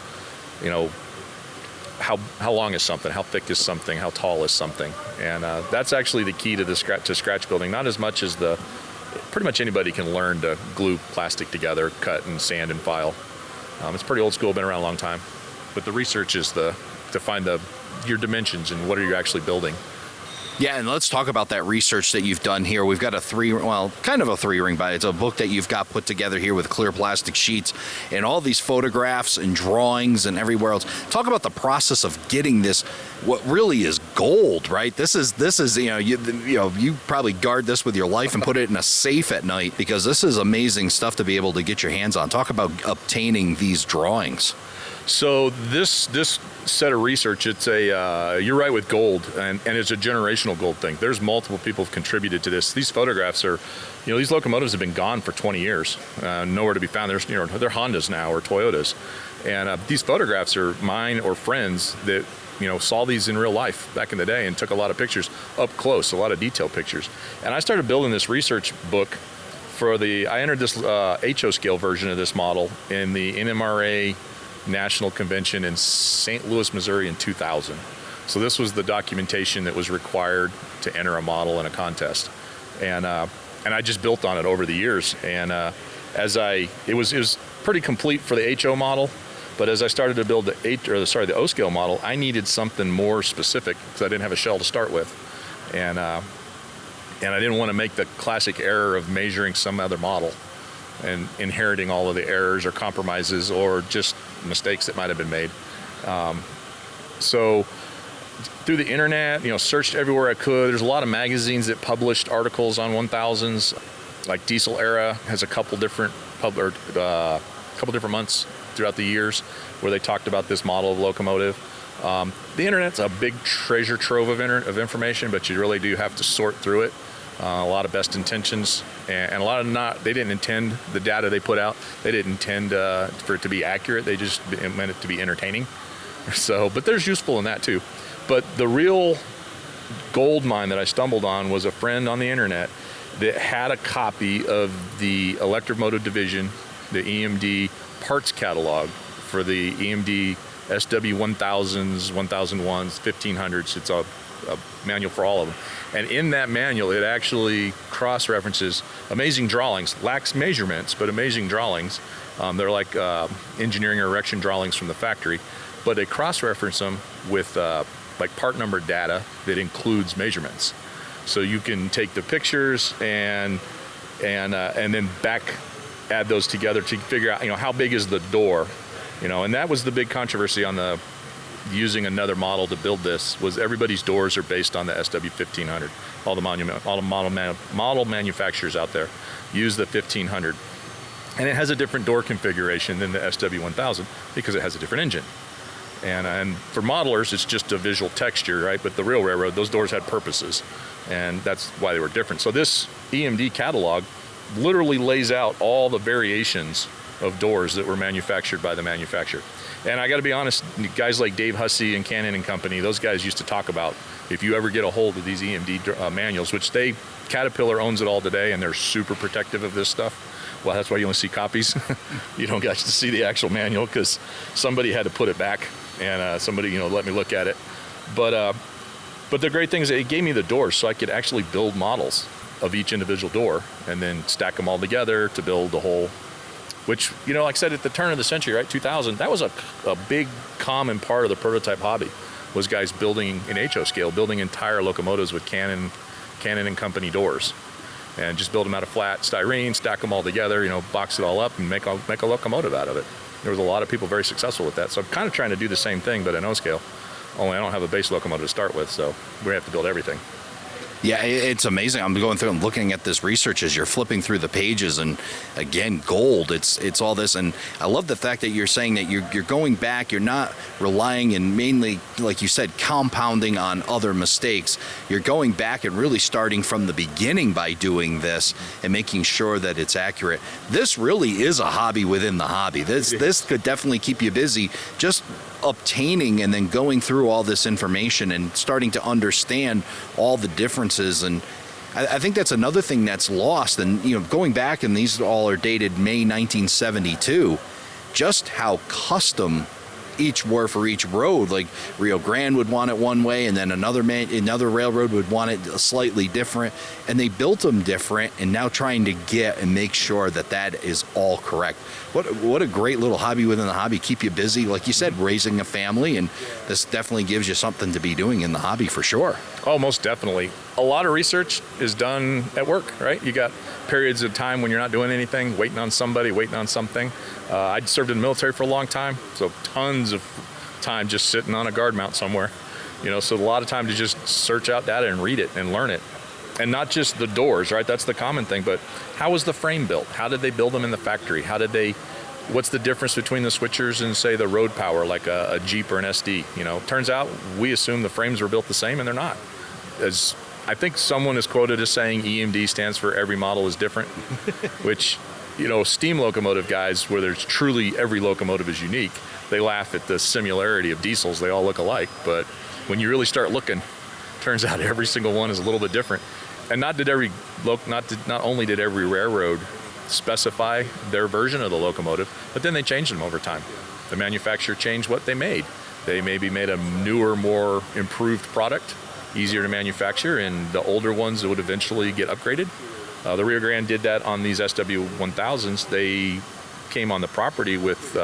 D: how long is something, how thick is something, how tall is something. And that's actually the key to scratch building, not as much as pretty much anybody can learn to glue plastic together, cut and sand and file. It's pretty old school, been around a long time. But the research is to find your dimensions and what are you actually building.
A: Yeah, and let's talk about that research that you've done here. We've got kind of a 3-ring, but it's a book that you've got put together here with clear plastic sheets and all these photographs and drawings and everywhere else. Talk about the process of getting this, what really is gold, right? This is you probably guard this with your life and put it in a safe at night because this is amazing stuff to be able to get your hands on. Talk about obtaining these drawings.
D: So this set of research, it's you're right with gold, and it's a generational gold thing. There's multiple people who've contributed to this. These photographs are, these locomotives have been gone for 20 years, nowhere to be found. They're Hondas now or Toyotas, and these photographs are mine or friends that saw these in real life back in the day and took a lot of pictures up close, a lot of detailed pictures. And I started building this research book I entered this HO scale version of this model in the NMRA national convention in St. Louis, Missouri in 2000. So this was the documentation that was required to enter a model in a contest. And I just built on it over the years. And it was pretty complete for the HO model, but as I started to build the O scale model, I needed something more specific because I didn't have a shell to start with. And I didn't want to make the classic error of measuring some other model and inheriting all of the errors or compromises or just mistakes that might have been made. So through the internet, searched everywhere I could. There's a lot of magazines that published articles on 1000s. Like Diesel Era has a couple different months throughout the years where they talked about this model of locomotive. The internet's a big treasure trove of information, but you really do have to sort through it. A lot of best intentions and a lot of they didn't intend the data they put out. They didn't intend for it to be accurate. They just meant it to be entertaining. So, but there's useful in that too. But the real gold mine that I stumbled on was a friend on the internet that had a copy of the electromotive division, the EMD parts catalog for the EMD SW1000s, 1001s, 1500s. It's a manual for all of them. And in that manual, it actually cross-references amazing drawings, lacks measurements, but amazing drawings. They're like engineering or erection drawings from the factory, but they cross-reference them with like part number data that includes measurements. So you can take the pictures and then add those together to figure out, how big is the door, and that was the big controversy on using another model to build this. Was everybody's doors are based on the SW1500. All the model manufacturers out there use the 1500, and it has a different door configuration than the SW1000 because it has a different engine. And for modelers, it's just a visual texture, right? But the real railroad, those doors had purposes, and that's why they were different. So this EMD catalog literally lays out all the variations of doors that were manufactured by the manufacturer. And I got to be honest, guys like Dave Hussey and Cannon and Company, those guys used to talk about, if you ever get a hold of these EMD manuals, which Caterpillar owns it all today, and they're super protective of this stuff. Well, that's why you only see copies. You don't get to see the actual manual because somebody had to put it back, and somebody, let me look at it. But the great thing is it gave me the doors, so I could actually build models of each individual door and then stack them all together to build the whole. Which, like I said, at the turn of the century, right, 2000, that was a big common part of the prototype hobby, was guys building in HO scale, building entire locomotives with Cannon and Company doors, and just build them out of flat styrene, stack them all together, box it all up, and make a locomotive out of it. There was a lot of people very successful with that. So I'm kind of trying to do the same thing, but in O scale. Only I don't have a base locomotive to start with, so we have to build everything.
A: Yeah, it's amazing. I'm going through and looking at this research as you're flipping through the pages, and again, gold. It's all this, and I love the fact that you're saying that you're going back. You're not relying and mainly, like you said, compounding on other mistakes. You're going back and really starting from the beginning by doing this and making sure that it's accurate. This really is a hobby within the hobby. This could definitely keep you busy. Just obtaining and then going through all this information and starting to understand all the differences. And I think that's another thing that's lost. And going back, and these all are dated May 1972, just how custom each were for each road. Like Rio Grande would want it one way, and then another railroad would want it slightly different, and they built them different, and now trying to get and make sure that is all correct. What a great little hobby within the hobby. Keep you busy, like you said, raising a family, and this definitely gives you something to be doing in the hobby for sure.
D: Oh, most definitely. A lot of research is done at work, right? You got periods of time when you're not doing anything, waiting on somebody, waiting on something. I served in the military for a long time, so tons of time just sitting on a guard mount somewhere. So a lot of time to just search out data and read it and learn it. And not just the doors, right? That's the common thing, but how was the frame built? How did they build them in the factory? What's the difference between the switchers and, say, the road power, like a Jeep or an SD? Turns out we assume the frames were built the same, and they're not. As I think someone is quoted as saying EMD stands for every model is different, which, steam locomotive guys, where there's truly every locomotive is unique, they laugh at the similarity of diesels. They all look alike, but when you really start looking, turns out every single one is a little bit different. And not only did every railroad specify their version of the locomotive, but then they changed them over time. The manufacturer changed what they made. They maybe made a newer, more improved product, easier to manufacture, and the older ones would eventually get upgraded. The Rio Grande did that on these SW1000s. They came on the property with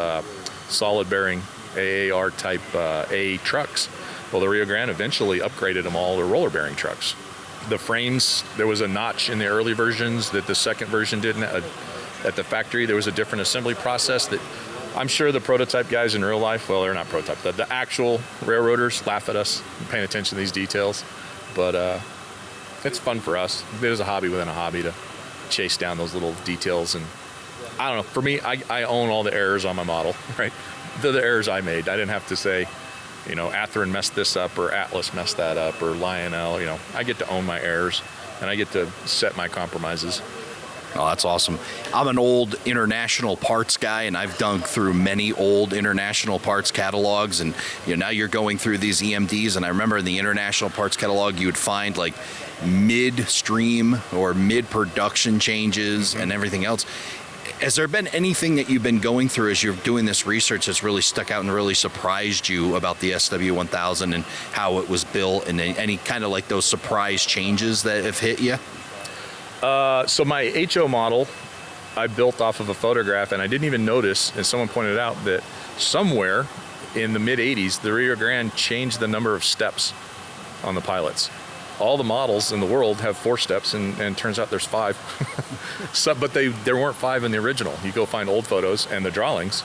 D: solid bearing AAR type A trucks. Well, the Rio Grande eventually upgraded them all to roller bearing trucks. The frames, there was a notch in the early versions that the second version didn't. At the factory, there was a different assembly process that I'm sure the prototype guys in real life, well, they're not prototype, the actual railroaders laugh at us paying attention to these details. But it's fun for us. It is a hobby within a hobby to chase down those little details. And I don't know, for me, I own all the errors on my model, right? They're the errors I made. I didn't have to say, Atherin messed this up, or Atlas messed that up, or Lionel. I get to own my errors, and I get to set my compromises.
A: Oh, that's awesome. I'm an old international parts guy, and I've dug through many old international parts catalogs, and now you're going through these EMDs, and I remember in the international parts catalog you would find like midstream or mid-production changes and everything else. Has there been anything that you've been going through as you're doing this research that's really stuck out and really surprised you about the SW1000 and how it was built, and any kind of like those surprise changes that have hit you?
D: So my HO model, I built off of a photograph, and I didn't even notice, and someone pointed out that somewhere in the mid-'80s, the Rio Grande changed the number of steps on the pilots. All the models in the world have 4 steps, and turns out there's 5. But there weren't 5 in the original. You go find old photos and the drawings.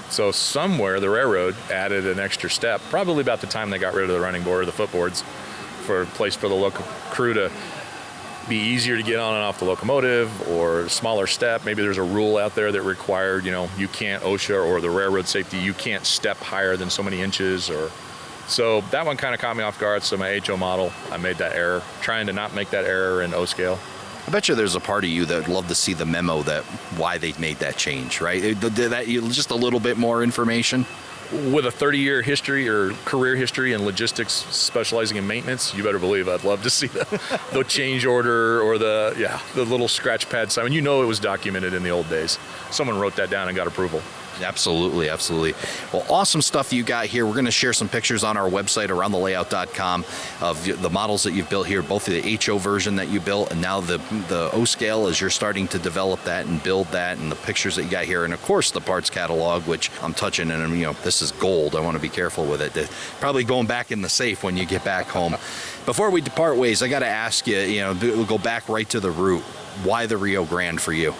D: So somewhere the railroad added an extra step, probably about the time they got rid of the running board or the footboards, for a place for the local crew to be easier to get on and off the locomotive, or smaller step. Maybe there's a rule out there that required, you can't, OSHA or the railroad safety, you can't step higher than so many inches. So that one kind of caught me off guard. So my HO model, I made that error, trying to not make that error in O scale.
A: I bet you there's a part of you that would love to see the memo that why they made that change, right? That just a little bit more information.
D: With a 30-year history or career history in logistics, specializing in maintenance, you better believe I'd love to see the change order or the little scratch pad sign. It was documented in the old days. Someone wrote that down and got approval.
A: Absolutely, absolutely. Well, awesome stuff you got here. We're going to share some pictures on our website, aroundthelayout.com, of the models that you've built here, both the HO version that you built and now the O scale as you're starting to develop that and build that, and the pictures that you got here, and of course the parts catalog, which I'm touching, and this is gold. I want to be careful with it. Probably going back in the safe when you get back home. Before we depart ways, I got to ask you, we'll go back right to the root. Why the Rio Grande for you?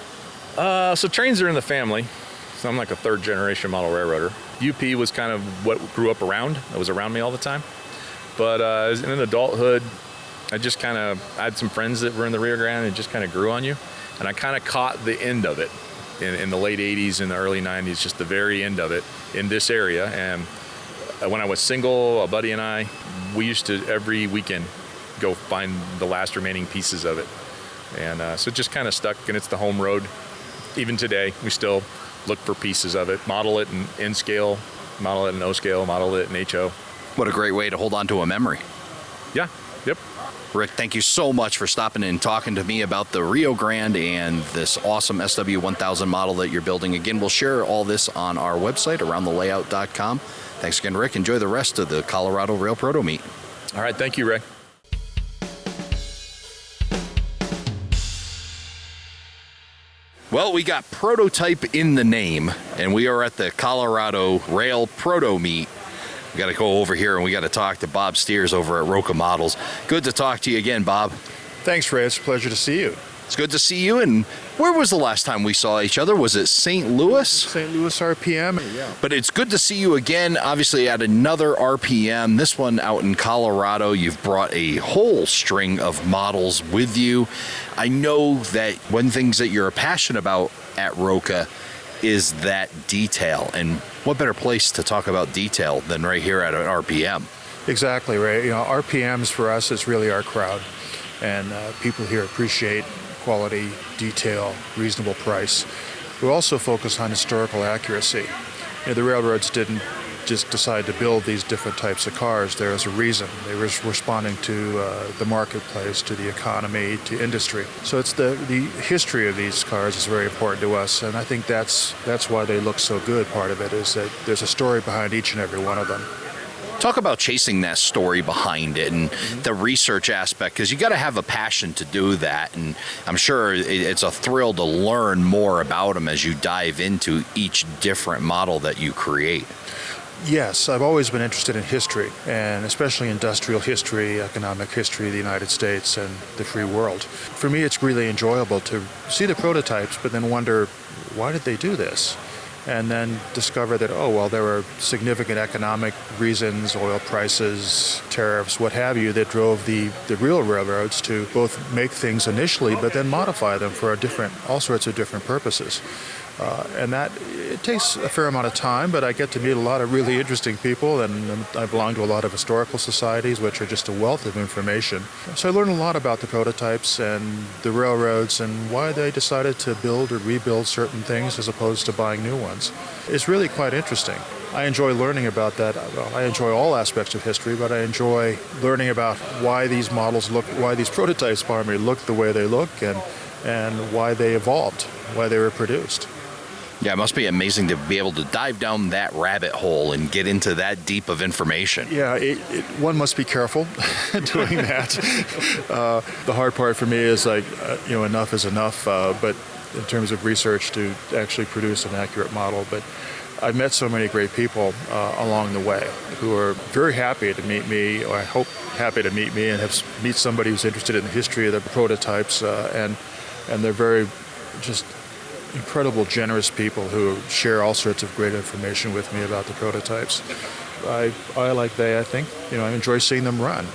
D: So trains are in the family. So I'm like a 3rd generation model railroader. UP was kind of what grew up around. It was around me all the time. But in adulthood, I had some friends that were in the Rio Grande, and it just kind of grew on you. And I kind of caught the end of it in the late 80s and the early 90s, just the very end of it in this area. And when I was single, a buddy and I, we used to every weekend go find the last remaining pieces of it. And so it just kind of stuck, and it's the home road. Even today, we still look for pieces of it, model it in N scale, model it in O scale, model it in HO.
A: What a great way to hold on to a memory.
D: Yeah, yep.
A: Rick, thank you so much for stopping in and talking to me about the Rio Grande and this awesome SW1000 model that you're building. Again, we'll share all this on our website, aroundthelayout.com. Thanks again, Rick. Enjoy the rest of the Colorado Rail Proto Meet.
D: All right, thank you, Ray.
A: Well, we got prototype in the name, and we are at the Colorado Rail Proto Meet. We got to go over here, and we got to talk to Bob Stears over at Roka Models. Good to talk to you again, Bob.
E: Thanks, Ray. It's a pleasure to see you.
A: It's good to see you. And where was the last time we saw each other? Was it St. Louis?
E: St. Louis RPM. Yeah.
A: But it's good to see you again, obviously at another RPM, this one out in Colorado. You've brought a whole string of models with you. I know that one things that you're passionate about at Roka is that detail. And what better place to talk about detail than right here at an RPM?
E: Exactly, Ray. RPMs for us is really our crowd. And people here appreciate quality, detail, reasonable price. We also focus on historical accuracy. The railroads didn't just decide to build these different types of cars. There is a reason. They were responding to the marketplace, to the economy, to industry. So it's the history of these cars is very important to us, and I think that's why they look so good. Part of it is that there's a story behind each and every one of them.
A: Talk about chasing that story behind it and the research aspect, because you got to have a passion to do that. And I'm sure it's a thrill to learn more about them as you dive into each different model that you create.
E: Yes, I've always been interested in history, and especially industrial history, economic history of the United States and the free world. For me, it's really enjoyable to see the prototypes, but then wonder, why did they do this? And then discover that, oh, well, there were significant economic reasons, oil prices, tariffs, what have you, that drove the real railroads to both make things initially, but then modify them for all sorts of different purposes. And that, it takes a fair amount of time, but I get to meet a lot of really interesting people, and I belong to a lot of historical societies, which are just a wealth of information. So I learned a lot about the prototypes and the railroads and why they decided to build or rebuild certain things as opposed to buying new ones. It's really quite interesting. I enjoy learning about that. Well, I enjoy all aspects of history, but I enjoy learning about why these prototypes, look the way they look, and why they evolved, why they were produced.
A: Yeah, it must be amazing to be able to dive down that rabbit hole and get into that deep of information.
E: Yeah, one must be careful doing that. The hard part for me is enough is enough, but in terms of research to actually produce an accurate model. But I've met so many great people along the way who are very happy to meet me, or I hope happy to meet me, and meet somebody who's interested in the history of the prototypes, and they're very just incredible, generous people who share all sorts of great information with me about the prototypes. I think, I enjoy seeing them run.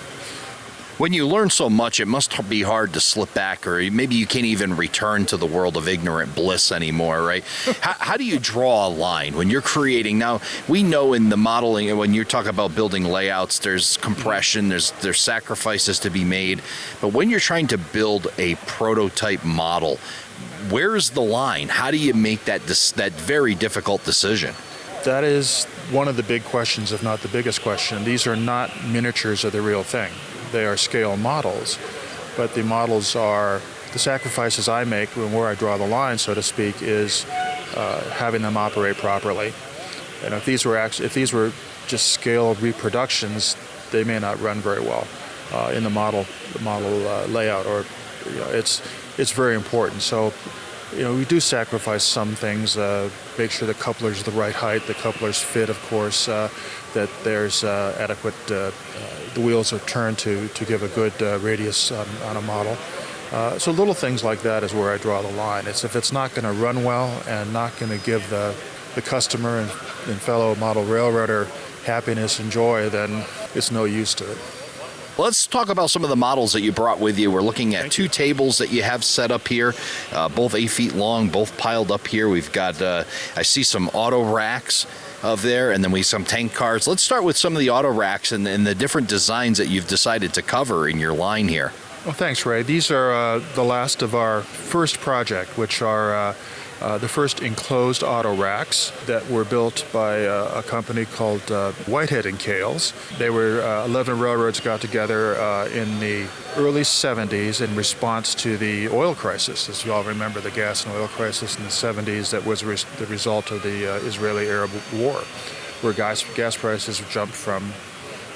A: When you learn so much, it must be hard to slip back, or maybe you can't even return to the world of ignorant bliss anymore, right? How do you draw a line when you're creating? Now, we know in the modeling, when you talk about building layouts, there's compression, there's sacrifices to be made. But when you're trying to build a prototype model, where's the line? How do you make that very difficult decision?
E: That is one of the big questions, if not the biggest question. These are not miniatures of the real thing. They are scale models, but the models are the sacrifices I make, and where I draw the line, so to speak, is having them operate properly. And if these were just scale reproductions, they may not run very well in the model layout, or it's very important. So, we do sacrifice some things, make sure the coupler's the right height, the couplers fit, of course, that there's adequate, the wheels are turned to give a good radius on a model. So little things like that is where I draw the line. If it's not going to run well and not going to give the customer and fellow model railroader happiness and joy, then it's no use to it.
A: Let's talk about some of the models that you brought with you. We're looking at two tables that you have set up here, both 8 feet long, both piled up here. We've got, I see some auto racks of there, and then we some tank cars. Let's start with some of the auto racks and the different designs that you've decided to cover in your line here.
E: Well, thanks, Ray. These are the last of our first project, which are the first enclosed auto racks that were built by a company called Whitehead & Cales. They were 11 railroads got together in the early 70s in response to the oil crisis. As you all remember, the gas and oil crisis in the 70s that was the result of the Israeli-Arab War, where gas prices jumped from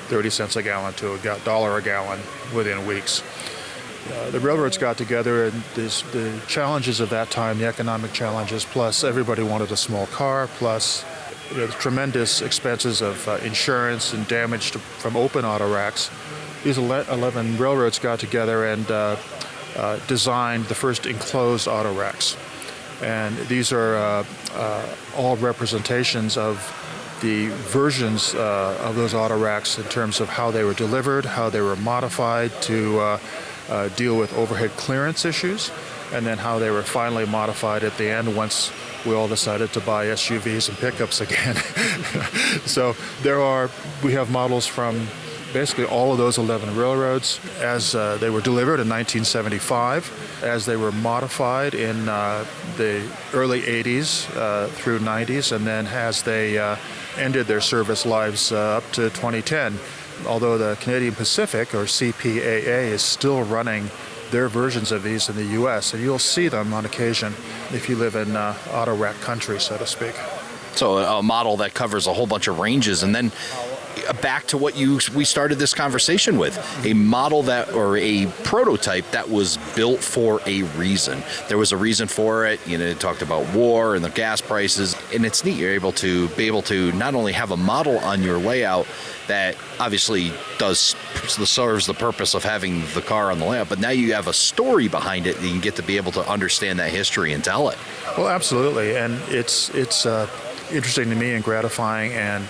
E: 30 cents a gallon to $1 a gallon within weeks. The railroads got together, and the challenges of that time, the economic challenges, plus everybody wanted a small car, plus the tremendous expenses of insurance and damage from open auto racks. These 11 railroads got together and designed the first enclosed auto racks. And these are all representations of the versions of those auto racks in terms of how they were delivered, how they were modified to deal with overhead clearance issues, and then how they were finally modified at the end once we all decided to buy SUVs and pickups again. So we have models from basically all of those 11 railroads as they were delivered in 1975, as they were modified in the early 80s through 90s, and then as they ended their service lives up to 2010. Although the Canadian Pacific, or CPAA, is still running their versions of these in the U.S., and you'll see them on occasion if you live in auto rack country, so to speak.
A: So a model that covers a whole bunch of ranges, and then back to what we started this conversation with, a model that, or a prototype that was built for a reason. There was a reason for it. It talked about war and the gas prices, and it's neat. You're able to not only have a model on your layout that obviously serves the purpose of having the car on the layout, but now you have a story behind it, and you get to be able to understand that history and tell it.
E: Well, absolutely, and it's interesting to me and gratifying. And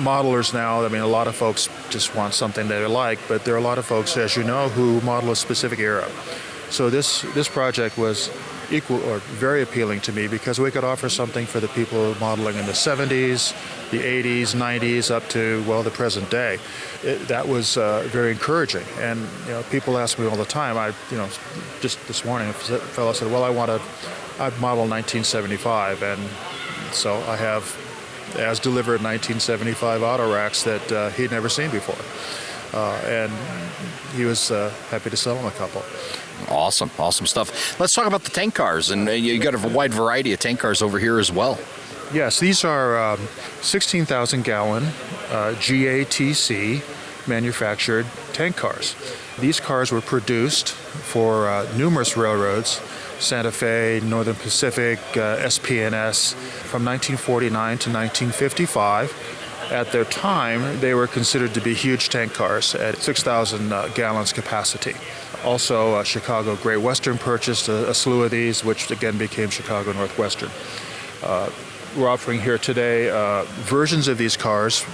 E: modelers now, a lot of folks just want something that they like, but there are a lot of folks, as you know, who model a specific era. So this project was equal or very appealing to me because we could offer something for the people modeling in the 70s, the 80s, 90s, up to, well, the present day. That was very encouraging. And people ask me all the time. Just this morning, a fellow said, "Well, I'd model 1975," and so I have, as delivered, 1975 auto racks that he'd never seen before. And he was happy to sell them a couple.
A: Awesome stuff. Let's talk about the tank cars, and you got a wide variety of tank cars over here as well.
E: Yes, these are 16,000 gallon GATC manufactured tank cars. These cars were produced for numerous railroads, Santa Fe, Northern Pacific, SP&S, from 1949 to 1955. At their time, they were considered to be huge tank cars at 6,000 gallons capacity. Also, Chicago Great Western purchased a slew of these, which again became Chicago Northwestern. We're offering here today versions of these cars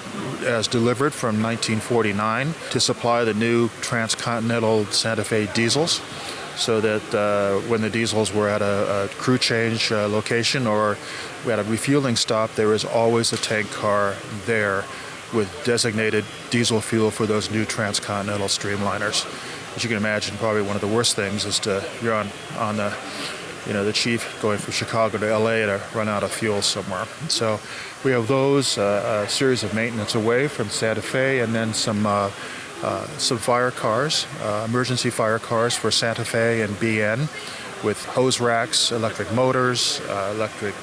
E: as delivered from 1949 to supply the new transcontinental Santa Fe diesels, so that when the diesels were at a crew change location or we had a refueling stop, there was always a tank car there with designated diesel fuel for those new transcontinental streamliners. As you can imagine, probably one of the worst things is you're on the chief going from Chicago to LA to run out of fuel somewhere. So we have those, a series of maintenance away from Santa Fe, and then some fire cars, emergency fire cars for Santa Fe and BN, with hose racks, electric motors, electric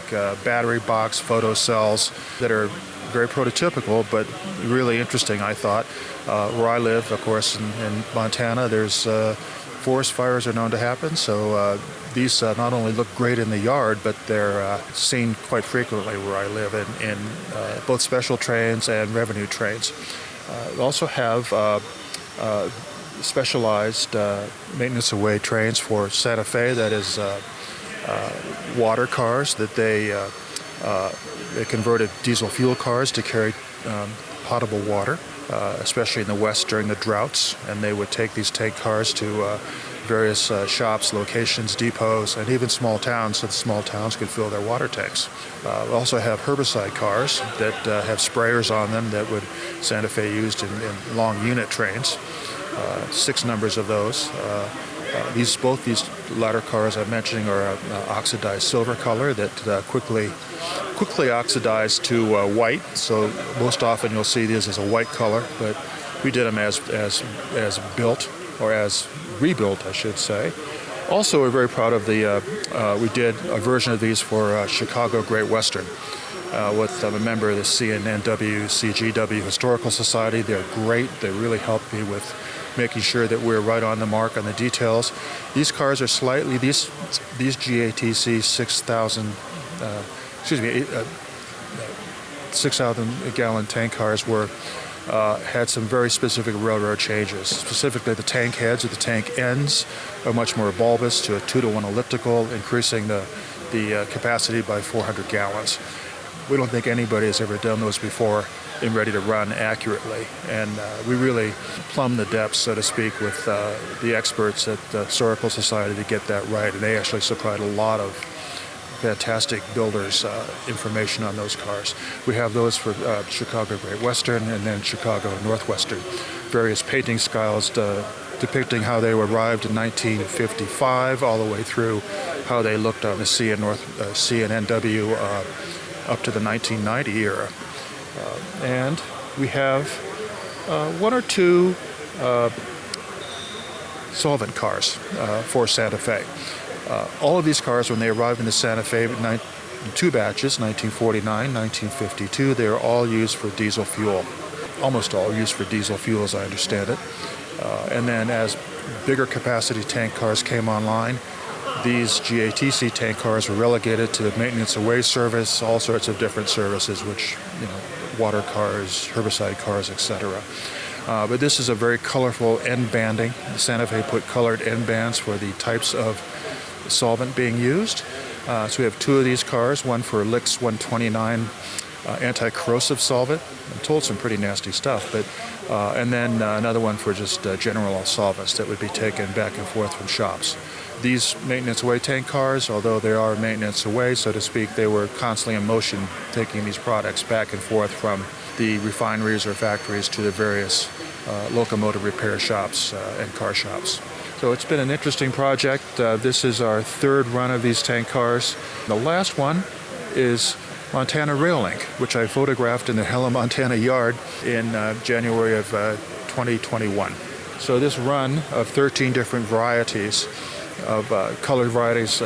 E: battery box, photo cells that are very prototypical, but really interesting, I thought. Where I live, of course, in Montana, there's forest fires are known to happen, so these not only look great in the yard, but they're seen quite frequently where I live in both special trains and revenue trains. We also have specialized maintenance away trains for Santa Fe, that is water cars that they converted diesel fuel cars to carry potable water, especially in the West during the droughts, and they would take these tank cars to various shops, locations, depots, and even small towns, so the small towns could fill their water tanks. We also have herbicide cars that have sprayers on them that would Santa Fe used in long unit trains. 6 numbers of those. Both these latter cars I'm mentioning are oxidized silver color that quickly oxidize to white. So most often you'll see these as a white color, but we did them as built, or as rebuilt, I should say. Also, we're very proud of we did a version of these for Chicago Great Western with a member of the CNNW CGW Historical Society. They're great. They really helped me with making sure that we're right on the mark on the details. These cars are slightly, these GATC 6,000 gallon tank cars had some very specific railroad changes. Specifically, the tank heads or the tank ends are much more bulbous to a 2-to-1 elliptical, increasing the capacity by 400 gallons. We don't think anybody has ever done those before and ready to run accurately. And we really plumb the depths, so to speak, with the experts at the Historical Society to get that right. And they actually supplied a lot of fantastic builders information on those cars. We have those for Chicago Great Western and then Chicago Northwestern. various painting styles depicting how they arrived in 1955 all the way through how they looked on the sea and NW up to the 1990 era. And we have one or two solvent cars for Santa Fe. All of these cars, when they arrived in the Santa Fe in two batches, 1949, 1952, they are all used for diesel fuel. Almost all used for diesel fuel, as I understand it. And then as bigger capacity tank cars came online, these GATC tank cars were relegated to maintenance away service, all sorts of different services, which, water cars, herbicide cars, etc. But this is a very colorful end banding. Santa Fe put colored end bands for the types of solvent being used. So we have two of these cars, one for Licks 129 anti-corrosive solvent. I'm told some pretty nasty stuff, but and then another one for just general solvents that would be taken back and forth from shops. These maintenance away tank cars, although they are maintenance away, so to speak, they were constantly in motion taking these products back and forth from the refineries or factories to the various locomotive repair shops and car shops. So it's been an interesting project. This is our third run of these tank cars. The last one is Montana Rail Link, which I photographed in the Helen, Montana yard in January of 2021. So this run of 13 different varieties of colored varieties,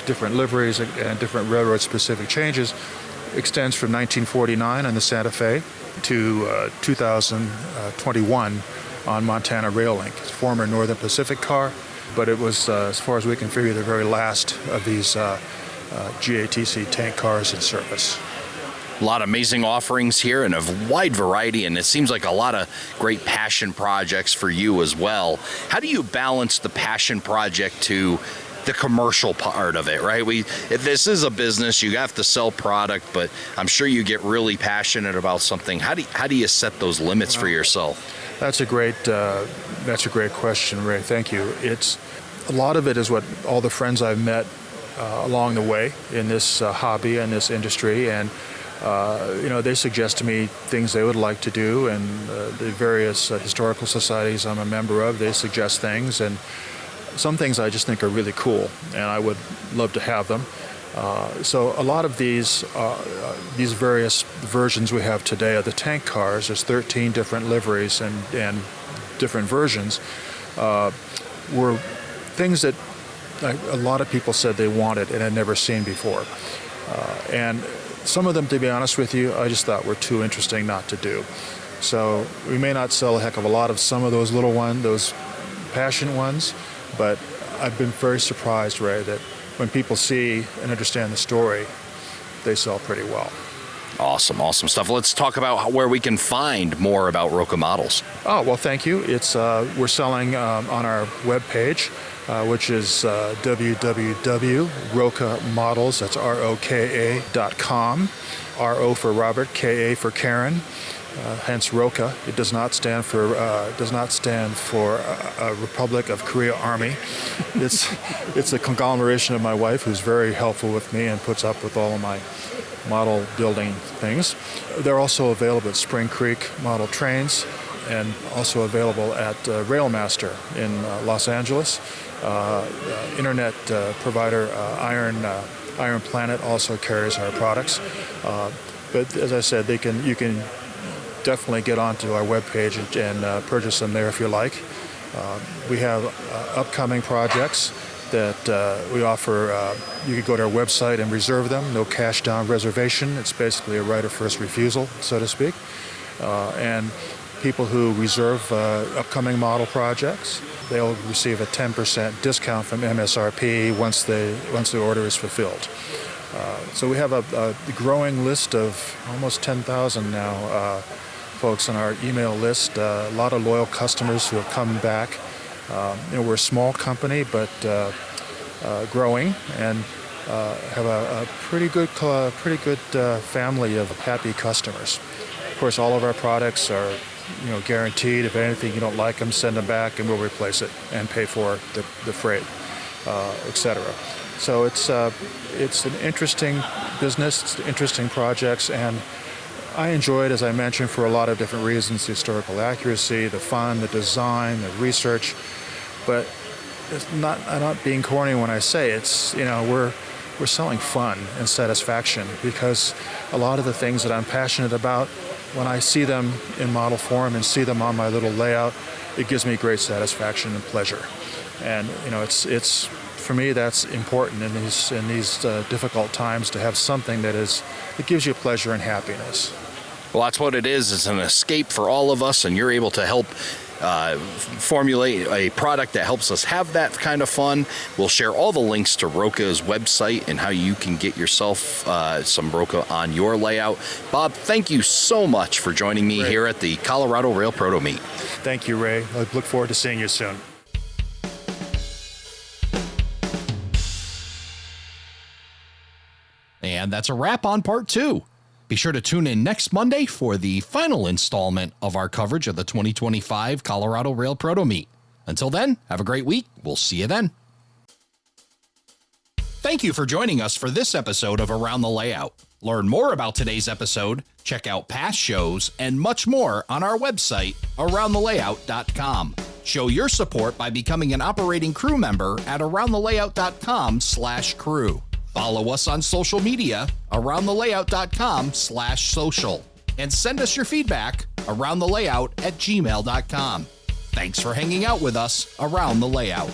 E: different liveries, and different railroad-specific changes extends from 1949 on the Santa Fe to 2021 on Montana Rail Link. It's a former Northern Pacific car, but it was, as far as we can figure, the very last of these GATC tank cars in service.
F: A lot of amazing offerings here and a wide variety, and it seems like a lot of great passion projects for you as well. How do you balance the passion project to the commercial part of it, right? If this is a business, you have to sell product, but I'm sure you get really passionate about something. How do you set those limits for yourself?
E: That's a great question, Ray. Thank you. A lot of it is what all the friends I've met along the way in this hobby and this industry, and they suggest to me things they would like to do, and the various historical societies I'm a member of, they suggest things, and some things I just think are really cool, and I would love to have them. So a lot of these various versions we have today of the tank cars, there's 13 different liveries and different versions, were things that a lot of people said they wanted and had never seen before. And some of them, to be honest with you, I just thought were too interesting not to do. So we may not sell a heck of a lot of some of those little ones, those passion ones, but I've been very surprised, Ray, that when people see and understand the story, they sell pretty well.
F: Awesome stuff. Let's talk about where we can find more about Roka models.
E: Oh, well, thank you. It's we're selling on our webpage, which is www.rokamodels, that's ROKA.com. RO for Robert, KA for Karen, hence Roka. It does not stand for Republic of Korea Army. It's a conglomeration of my wife, who's very helpful with me and puts up with all of my model building things. They're also available at Spring Creek Model Trains, and also available at Railmaster in Los Angeles. Internet provider Iron Planet also carries our products. But as I said, you can definitely get onto our webpage and purchase them there if you like. We have upcoming projects that we offer. You can go to our website and reserve them. No cash down reservation. It's basically a right of first refusal, so to speak. And people who reserve upcoming model projects, they'll receive a 10% discount from MSRP once the order is fulfilled. So we have a growing list of almost 10,000 now folks on our email list. A lot of loyal customers who have come back. We're a small company, but growing, and have a pretty good family of happy customers. Of course, all of our products are guaranteed. If anything you don't like them, send them back, and we'll replace it and pay for the freight, etc. So it's an interesting business, it's interesting projects, and I enjoy it, as I mentioned, for a lot of different reasons: the historical accuracy, the fun, the design, the research. But I'm not being corny when I say it's, we're selling fun and satisfaction, because a lot of the things that I'm passionate about, when I see them in model form and see them on my little layout, it gives me great satisfaction and pleasure. And it's for me, that's important in these difficult times, to have something that gives you pleasure and happiness.
F: Well, that's what it is. It's an escape for all of us, and you're able to help formulate a product that helps us have that kind of fun. We'll share all the links to Roka's website and how you can get yourself some Roka on your layout. Bob, thank you so much for joining me here at the Colorado Rail Proto Meet.
E: Thank you, Ray. I look forward to seeing you soon.
A: And that's a wrap on part 2. Be sure to tune in next Monday for the final installment of our coverage of the 2025 Colorado Rail Proto Meet. Until then, have a great week. We'll see you then. Thank you for joining us for this episode of Around the Layout. Learn more about today's episode, check out past shows, and much more on our website, aroundthelayout.com. Show your support by becoming an operating crew member at aroundthelayout.com/crew. Follow us on social media, aroundthelayout.com/social, and send us your feedback, aroundthelayout@gmail.com. Thanks for hanging out with us around the layout.